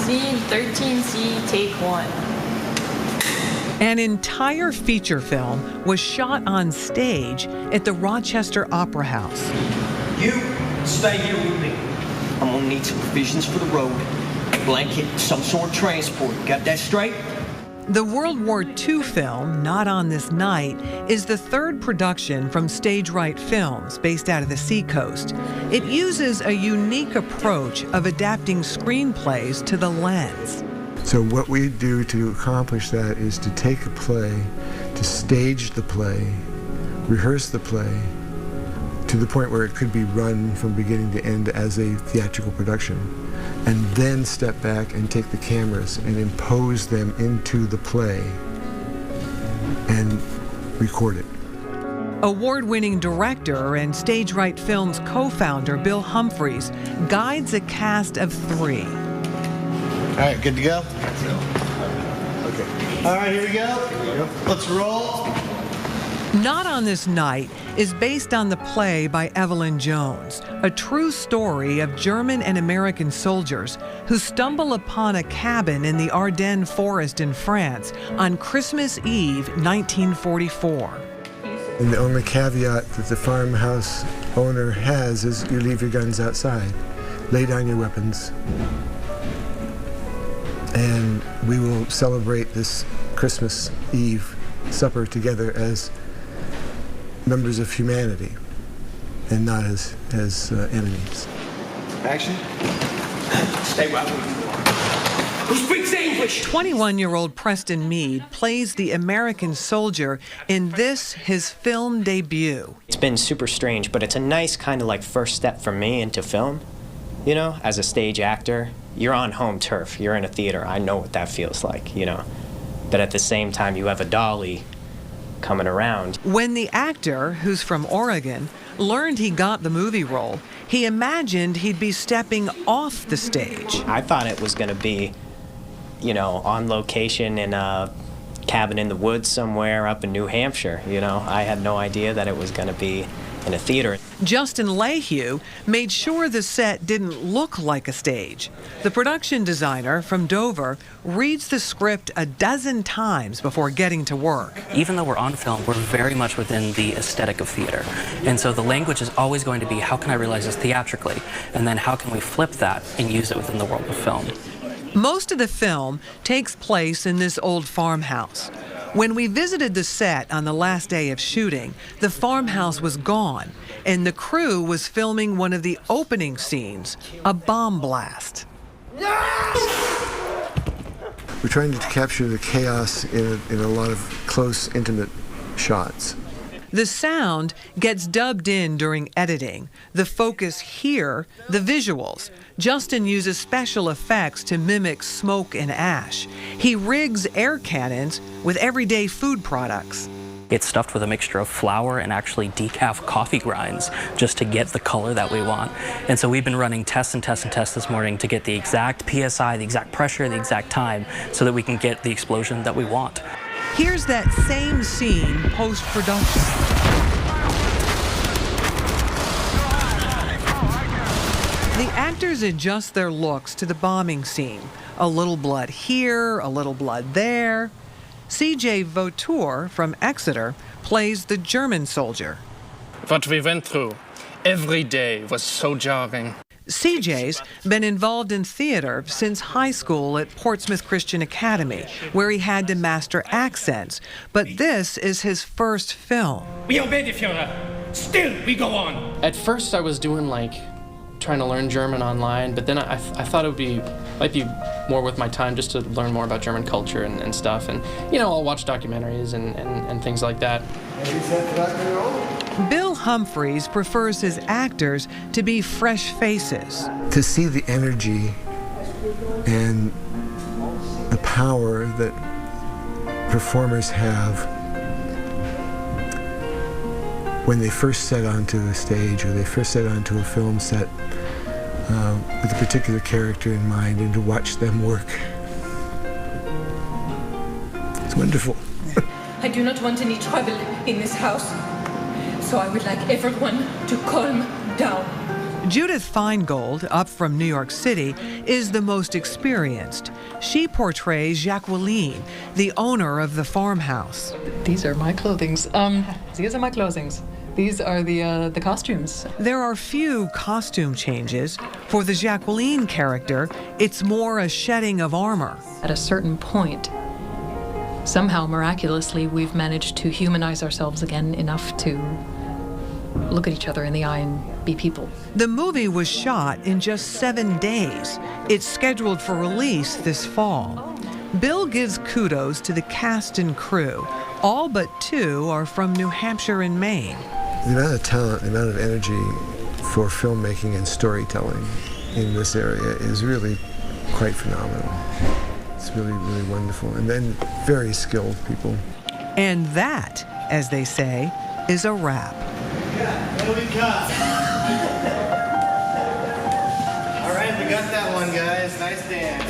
Scene 13C, take 1. An entire feature film was shot on stage at the Rochester Opera House. You stay here with me. I'm gonna need some provisions for the road, a blanket, some sort of transport. Got that straight? The World War II film, Not on This Night, is the third production from Stage Right Films, based out of the Seacoast. It uses a unique approach of adapting screenplays to the lens. So what we do to accomplish that is to take a play, to stage the play, rehearse the play, to the point where it could be run from beginning to end as a theatrical production, and then step back and take the cameras and impose them into the play and record it. Award-winning director and Stage Right Films co-founder Bill Humphries guides a cast of 3. All right, good to go? Okay. All right, here we go. Let's roll. Not on This Night is based on the play by Evelyn Jones, a true story of German and American soldiers who stumble upon a cabin in the Ardennes forest in France on Christmas Eve, 1944. And the only caveat that the farmhouse owner has is you leave your guns outside. Lay down your weapons. And we will celebrate this Christmas Eve supper together as members of humanity and not as enemies. Action. Stay right where you are. Who speaks English? 21-year-old Preston Mead plays the American soldier in this, his film debut. It's been super strange, but it's a nice kind of like first step for me into film. You know, as a stage actor, you're on home turf. You're in a theater. I know what that feels like, you know. But at the same time, you have a dolly coming around. When the actor, who's from Oregon, learned he got the movie role, he imagined he'd be stepping off the stage. I thought it was going to be, you know, on location in a cabin in the woods somewhere up in New Hampshire. You know, I had no idea that it was going to be in a theater. Justin Lehue made sure the set didn't look like a stage. The production designer from Dover reads the script a dozen times before getting to work. Even though we're on film, we're very much within the aesthetic of theater. And so the language is always going to be, how can I realize this theatrically? And then how can we flip that and use it within the world of film? Most of the film takes place in this old farmhouse. When we visited the set on the last day of shooting, the farmhouse was gone, and the crew was filming one of the opening scenes, a bomb blast. We're trying to capture the chaos in a lot of close, intimate shots. The sound gets dubbed in during editing. The focus here, the visuals. Justin uses special effects to mimic smoke and ash. He rigs air cannons with everyday food products. It's stuffed with a mixture of flour and actually decaf coffee grinds just to get the color that we want. And so we've been running tests and tests and tests this morning to get the exact PSI, the exact pressure, the exact time, so that we can get the explosion that we want. Here's that same scene post-production. The actors adjust their looks to the bombing scene. A little blood here, a little blood there. C.J. Vautour from Exeter plays the German soldier. What we went through every day was so jarring. CJ's been involved in theater since high school at Portsmouth Christian Academy, where he had to master accents. But this is his first film. We obey the Führer. Still, we go on. At first, I was doing trying to learn German online, but then I thought it might be more worth my time just to learn more about German culture and stuff. And, you know, I'll watch documentaries and things like that. Bill Humphries prefers his actors to be fresh faces. To see the energy and the power that performers have when they first set onto a stage or they first set onto a film set with a particular character in mind, and to watch them work. It's wonderful. I do not want any trouble in this house, so I would like everyone to calm down. Judith Feingold, up from New York City, is the most experienced. She portrays Jacqueline, the owner of the farmhouse. These are my clothings. These are my clothings. These are the costumes. There are few costume changes. For the Jacqueline character, it's more a shedding of armor. At a certain point, somehow miraculously, we've managed to humanize ourselves again enough to look at each other in the eye and be people. The movie was shot in just 7 days. It's scheduled for release this fall. Bill gives kudos to the cast and crew. All but 2 are from New Hampshire and Maine. The amount of talent, the amount of energy for filmmaking and storytelling in this area is really quite phenomenal. It's really, really wonderful. And then very skilled people. And that, as they say, is a wrap. What do we got? All right, we got that one, guys. Nice dance.